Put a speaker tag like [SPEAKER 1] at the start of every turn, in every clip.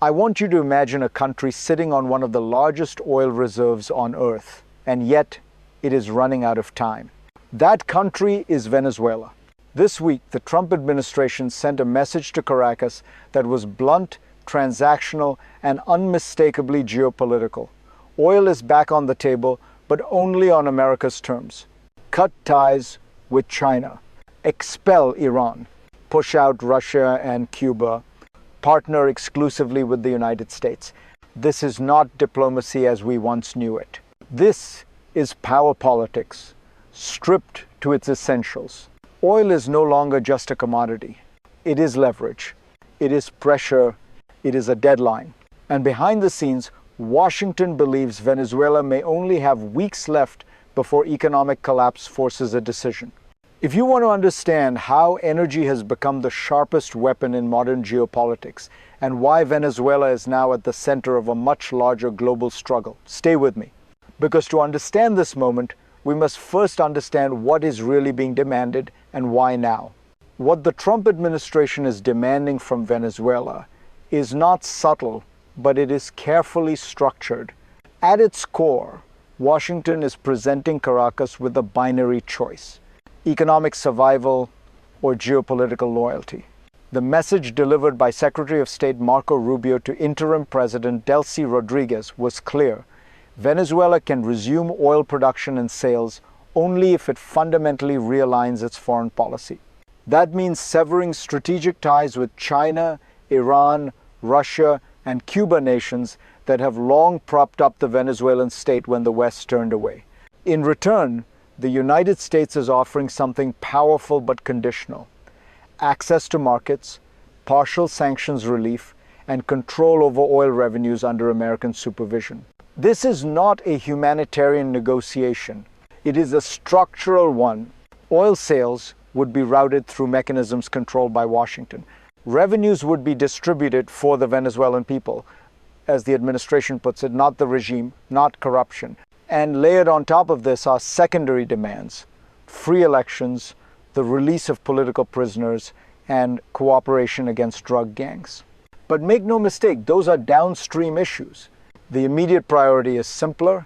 [SPEAKER 1] I want you to imagine a country sitting on one of the largest oil reserves on Earth, and yet it is running out of time. That country is Venezuela. This week, the Trump administration sent a message to Caracas that was blunt, transactional, and unmistakably geopolitical. Oil is back on the table, but only on America's terms. Cut ties with China. Expel Iran. Push out Russia and Cuba. Partner exclusively with the United States. This is not diplomacy as we once knew it. This is power politics, stripped to its essentials. Oil is no longer just a commodity. It is leverage. It is pressure. It is a deadline. And behind the scenes, Washington believes Venezuela may only have weeks left before economic collapse forces a decision. If you want to understand how energy has become the sharpest weapon in modern geopolitics and why Venezuela is now at the center of a much larger global struggle, stay with me. Because to understand this moment, we must first understand what is really being demanded and why now. What the Trump administration is demanding from Venezuela is not subtle, but it is carefully structured. At its core, Washington is presenting Caracas with a binary choice: economic survival or geopolitical loyalty. The message delivered by Secretary of State Marco Rubio to interim President Delcy Rodriguez was clear. Venezuela can resume oil production and sales only if it fundamentally realigns its foreign policy. That means severing strategic ties with China, Iran, Russia, and Cuba nations that have long propped up the Venezuelan state when the West turned away. In return, the United States is offering something powerful but conditional: access to markets, partial sanctions relief, and control over oil revenues under American supervision. This is not a humanitarian negotiation. It is a structural one. Oil sales would be routed through mechanisms controlled by Washington. Revenues would be distributed for the Venezuelan people, as the administration puts it, not the regime, not corruption. And layered on top of this are secondary demands: free elections, the release of political prisoners, and cooperation against drug gangs. But make no mistake, those are downstream issues. The immediate priority is simpler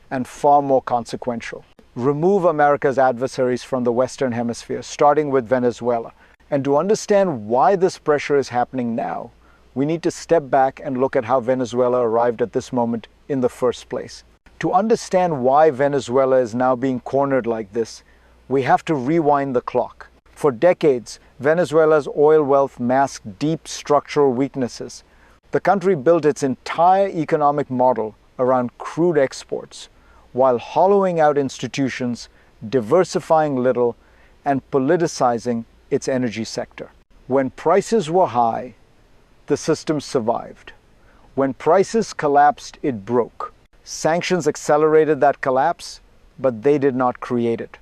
[SPEAKER 1] and far more consequential. Remove America's adversaries from the Western Hemisphere, starting with Venezuela. And to understand why this pressure is happening now, we need to step back and look at how Venezuela arrived at this moment in the first place. To understand why Venezuela is now being cornered like this, we have to rewind the clock. For decades, Venezuela's oil wealth masked deep structural weaknesses. The country built its entire economic model around crude exports, while hollowing out institutions, diversifying little, and politicizing its energy sector. When prices were high, the system survived. When prices collapsed, it broke. Sanctions accelerated that collapse, but they did not create it.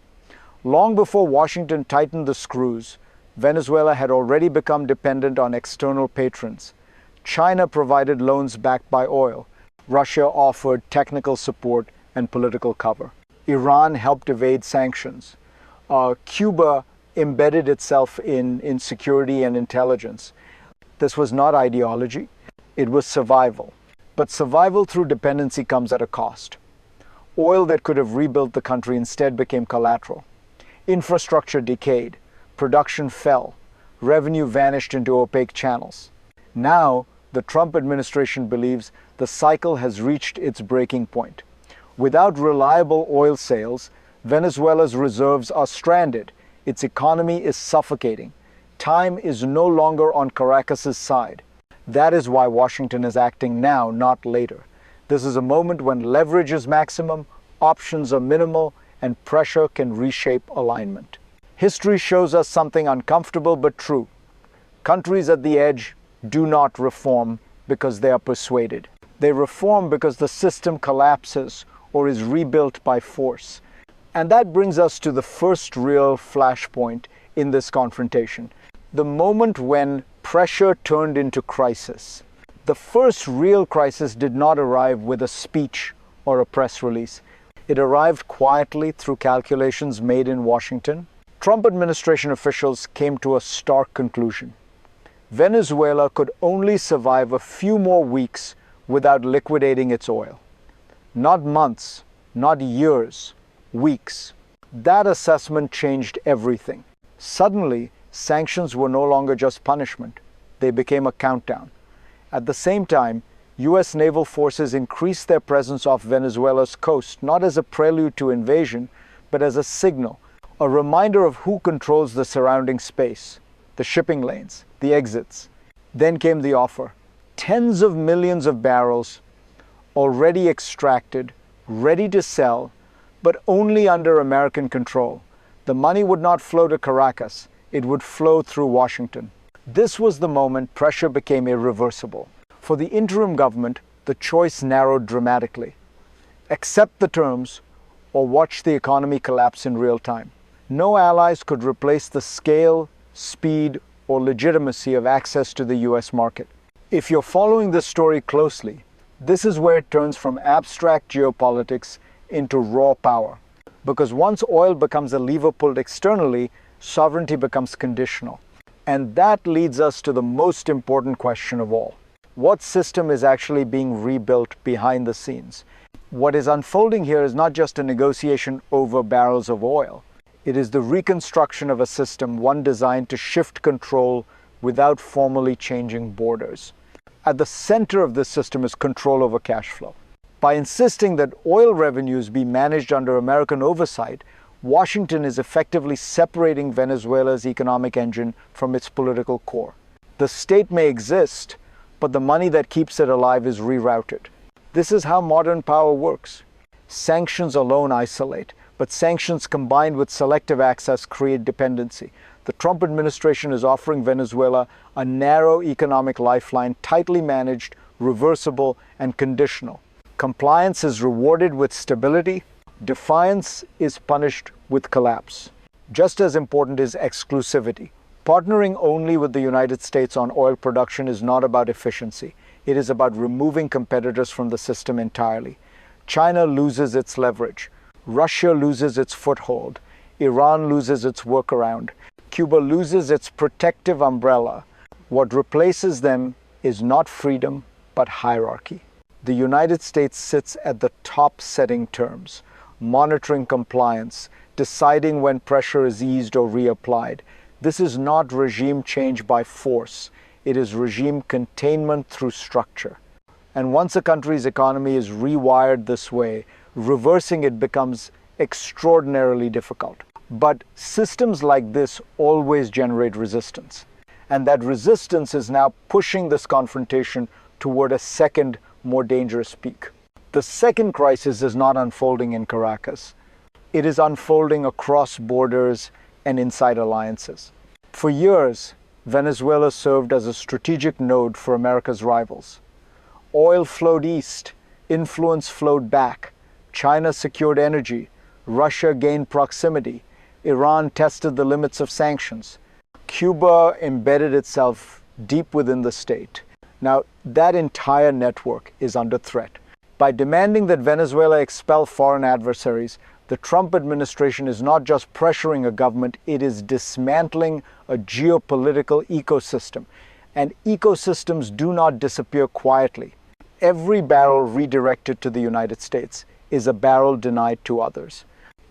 [SPEAKER 1] Long before Washington tightened the screws, Venezuela had already become dependent on external patrons. China provided loans backed by oil. Russia offered technical support and political cover. Iran helped evade sanctions. Cuba embedded itself in security and intelligence. This was not ideology, it was survival. But survival through dependency comes at a cost. Oil that could have rebuilt the country instead became collateral. Infrastructure decayed, production fell, revenue vanished into opaque channels. Now, the Trump administration believes the cycle has reached its breaking point. Without reliable oil sales, Venezuela's reserves are stranded. Its economy is suffocating. Time is no longer on Caracas's side. That is why Washington is acting now, not later. This is a moment when leverage is maximum, options are minimal, and pressure can reshape alignment. History shows us something uncomfortable but true. Countries at the edge do not reform because they are persuaded. They reform because the system collapses or is rebuilt by force. And that brings us to the first real flashpoint in this confrontation. The moment when pressure turned into crisis. The first real crisis did not arrive with a speech or a press release. It arrived quietly through calculations made in Washington. Trump administration officials came to a stark conclusion. Venezuela could only survive a few more weeks without liquidating its oil. Not months, not years, weeks. That assessment changed everything. Suddenly, sanctions were no longer just punishment. They became a countdown. At the same time, U.S. naval forces increased their presence off Venezuela's coast, not as a prelude to invasion, but as a signal, a reminder of who controls the surrounding space, the shipping lanes, the exits. Then came the offer. Tens of millions of barrels already extracted, ready to sell, but only under American control. The money would not flow to Caracas, it would flow through Washington. This was the moment pressure became irreversible. For the interim government, the choice narrowed dramatically. Accept the terms or watch the economy collapse in real time. No allies could replace the scale, speed, or legitimacy of access to the US market. If you're following this story closely, this is where it turns from abstract geopolitics into raw power. Because once oil becomes a lever pulled externally, sovereignty becomes conditional. And that leads us to the most important question of all. What system is actually being rebuilt behind the scenes? What is unfolding here is not just a negotiation over barrels of oil. It is the reconstruction of a system, one designed to shift control without formally changing borders. At the center of this system is control over cash flow. By insisting that oil revenues be managed under American oversight, Washington is effectively separating Venezuela's economic engine from its political core. The state may exist, but the money that keeps it alive is rerouted. This is how modern power works. Sanctions alone isolate, but sanctions combined with selective access create dependency. The Trump administration is offering Venezuela a narrow economic lifeline, tightly managed, reversible, and conditional. Compliance is rewarded with stability. Defiance is punished with collapse. Just as important is exclusivity. Partnering only with the United States on oil production is not about efficiency. It is about removing competitors from the system entirely. China loses its leverage. Russia loses its foothold. Iran loses its workaround. Cuba loses its protective umbrella. What replaces them is not freedom, but hierarchy. The United States sits at the top setting terms, monitoring compliance, deciding when pressure is eased or reapplied. This is not regime change by force. It is regime containment through structure. And once a country's economy is rewired this way, reversing it becomes extraordinarily difficult. But systems like this always generate resistance. And that resistance is now pushing this confrontation toward a second, more dangerous peak. The second crisis is not unfolding in Caracas. It is unfolding across borders and inside alliances. For years, Venezuela served as a strategic node for America's rivals. Oil flowed east, influence flowed back. China secured energy. Russia gained proximity. Iran tested the limits of sanctions. Cuba embedded itself deep within the state. Now, that entire network is under threat. By demanding that Venezuela expel foreign adversaries, the Trump administration is not just pressuring a government, it is dismantling a geopolitical ecosystem. And ecosystems do not disappear quietly. Every barrel redirected to the United States is a barrel denied to others.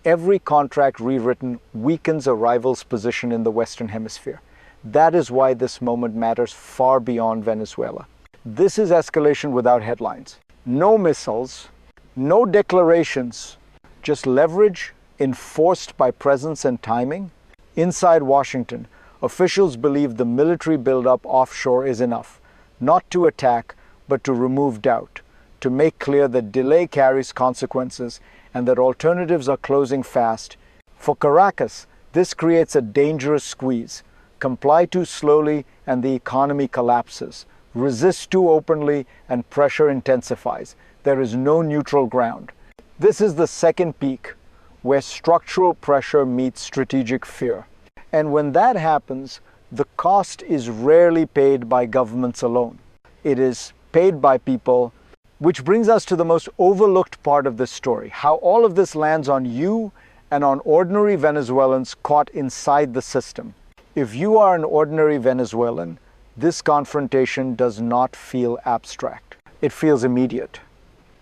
[SPEAKER 1] Every contract rewritten weakens a rival's position in the Western Hemisphere. That is why this moment matters far beyond Venezuela. This is escalation without headlines. No missiles, no declarations, just leverage enforced by presence and timing. Inside Washington, officials believe the military buildup offshore is enough, not to attack, but to remove doubt, to make clear that delay carries consequences and that alternatives are closing fast. For Caracas, this creates a dangerous squeeze. Comply too slowly and the economy collapses. Resist too openly and pressure intensifies. There is no neutral ground. This is the second peak, where structural pressure meets strategic fear. And when that happens, the cost is rarely paid by governments alone. It is paid by people, which brings us to the most overlooked part of this story, how all of this lands on you and on ordinary Venezuelans caught inside the system. If you are an ordinary Venezuelan, This confrontation does not feel abstract. It feels immediate,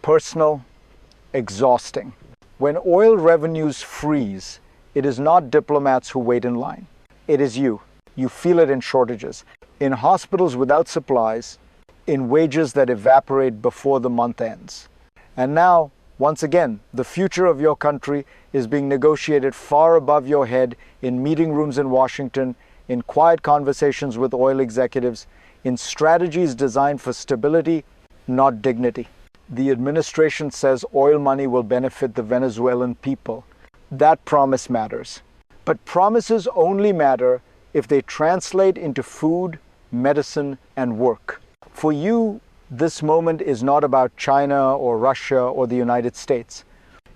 [SPEAKER 1] personal, exhausting. When oil revenues freeze, it is not diplomats who wait in line. It is you. You feel it in shortages, in hospitals without supplies, in wages that evaporate before the month ends. And now, once again, the future of your country is being negotiated far above your head in meeting rooms in Washington, in quiet conversations with oil executives, in strategies designed for stability, not dignity. The administration says oil money will benefit the Venezuelan people. That promise matters. But promises only matter if they translate into food, medicine, and work. For you, this moment is not about China or Russia or the United States.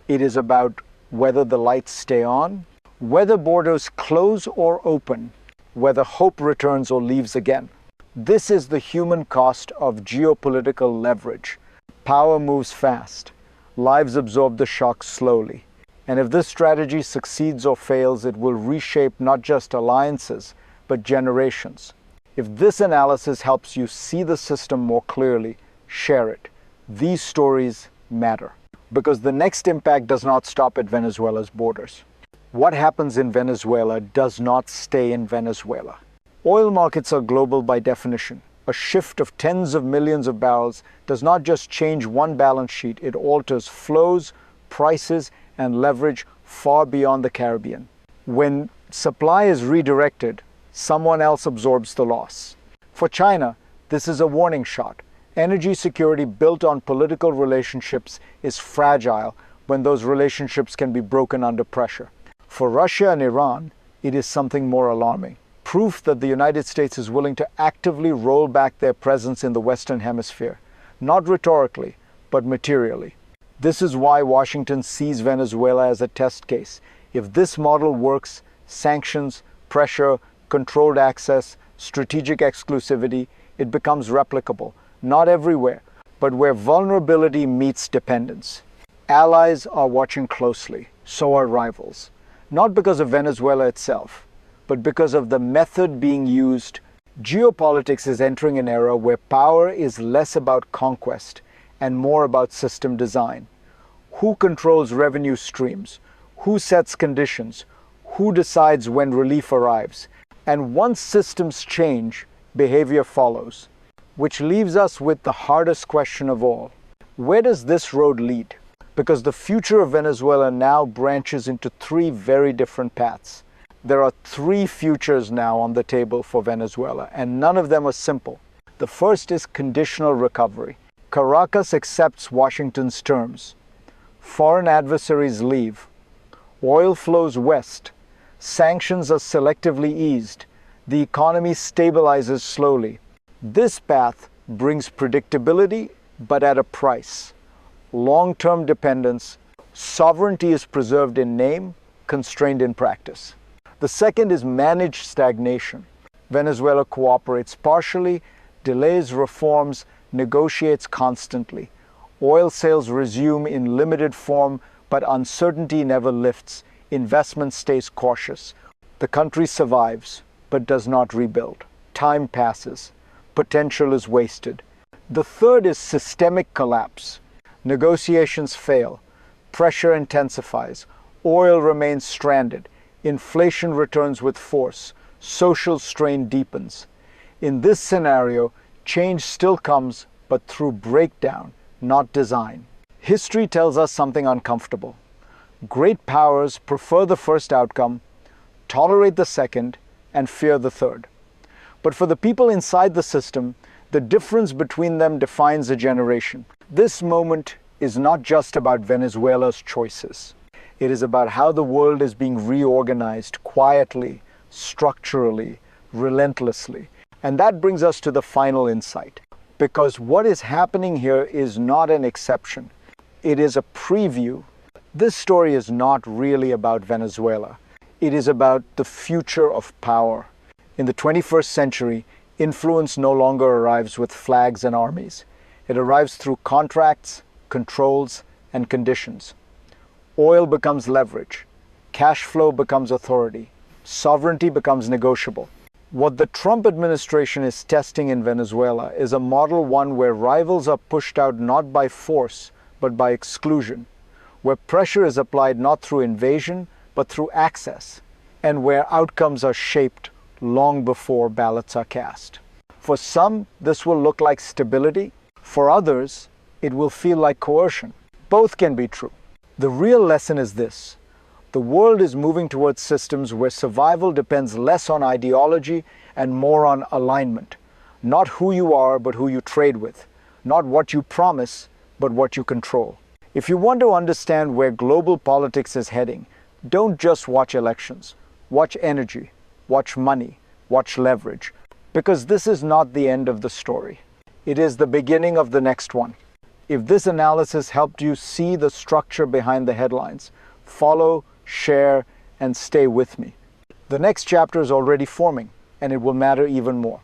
[SPEAKER 1] It is about whether the lights stay on, whether borders close or open, whether hope returns or leaves again. This is the human cost of geopolitical leverage. Power moves fast. Lives absorb the shock slowly. And if this strategy succeeds or fails, it will reshape not just alliances, but generations. If this analysis helps you see the system more clearly, share it. These stories matter. Because the next impact does not stop at Venezuela's borders. What happens in Venezuela does not stay in Venezuela. Oil markets are global by definition. A shift of tens of millions of barrels does not just change one balance sheet, it alters flows, prices, and leverage far beyond the Caribbean. When supply is redirected, someone else absorbs the loss. For China, this is a warning shot. Energy security built on political relationships is fragile when those relationships can be broken under pressure. For Russia and Iran, it is something more alarming. Proof that the United States is willing to actively roll back their presence in the Western Hemisphere, not rhetorically, but materially. This is why Washington sees Venezuela as a test case. If this model works, sanctions, pressure, controlled access, strategic exclusivity, it becomes replicable, not everywhere, but where vulnerability meets dependence. Allies are watching closely, so are rivals. Not because of Venezuela itself, but because of the method being used. Geopolitics is entering an era where power is less about conquest and more about system design. Who controls revenue streams? Who sets conditions? Who decides when relief arrives? And once systems change, behavior follows. Which leaves us with the hardest question of all. Where does this road lead? Because the future of Venezuela now branches into three very different paths. There are three futures now on the table for Venezuela, and none of them are simple. The first is conditional recovery. Caracas accepts Washington's terms. Foreign adversaries leave. Oil flows west. Sanctions are selectively eased. The economy stabilizes slowly. This path brings predictability, but at a price. Long-term dependence. Sovereignty is preserved in name, constrained in practice. The second is managed stagnation. Venezuela cooperates partially, delays reforms, negotiates constantly. Oil sales resume in limited form, but uncertainty never lifts. Investment stays cautious. The country survives, but does not rebuild. Time passes. Potential is wasted. The third is systemic collapse. Negotiations fail. Pressure intensifies. Oil remains stranded. Inflation returns with force. Social strain deepens. In this scenario, change still comes, but through breakdown, not design. History tells us something uncomfortable. Great powers prefer the first outcome, tolerate the second, and fear the third. But for the people inside the system, the difference between them defines a generation. This moment is not just about Venezuela's choices. It is about how the world is being reorganized quietly, structurally, relentlessly. And that brings us to the final insight. Because what is happening here is not an exception. It is a preview. This story is not really about Venezuela. It is about the future of power. In the 21st century, influence no longer arrives with flags and armies. It arrives through contracts, controls, and conditions. Oil becomes leverage. Cash flow becomes authority. Sovereignty becomes negotiable. What the Trump administration is testing in Venezuela is a Model 1 where rivals are pushed out not by force, but by exclusion, where pressure is applied not through invasion, but through access, and where outcomes are shaped long before ballots are cast. For some, this will look like stability. For others, it will feel like coercion. Both can be true. The real lesson is this: the world is moving towards systems where survival depends less on ideology and more on alignment. Not who you are, but who you trade with. Not what you promise, but what you control. If you want to understand where global politics is heading, don't just watch elections. Watch energy, watch money, watch leverage. Because this is not the end of the story. It is the beginning of the next one. If this analysis helped you see the structure behind the headlines, follow, share, and stay with me. The next chapter is already forming, and it will matter even more.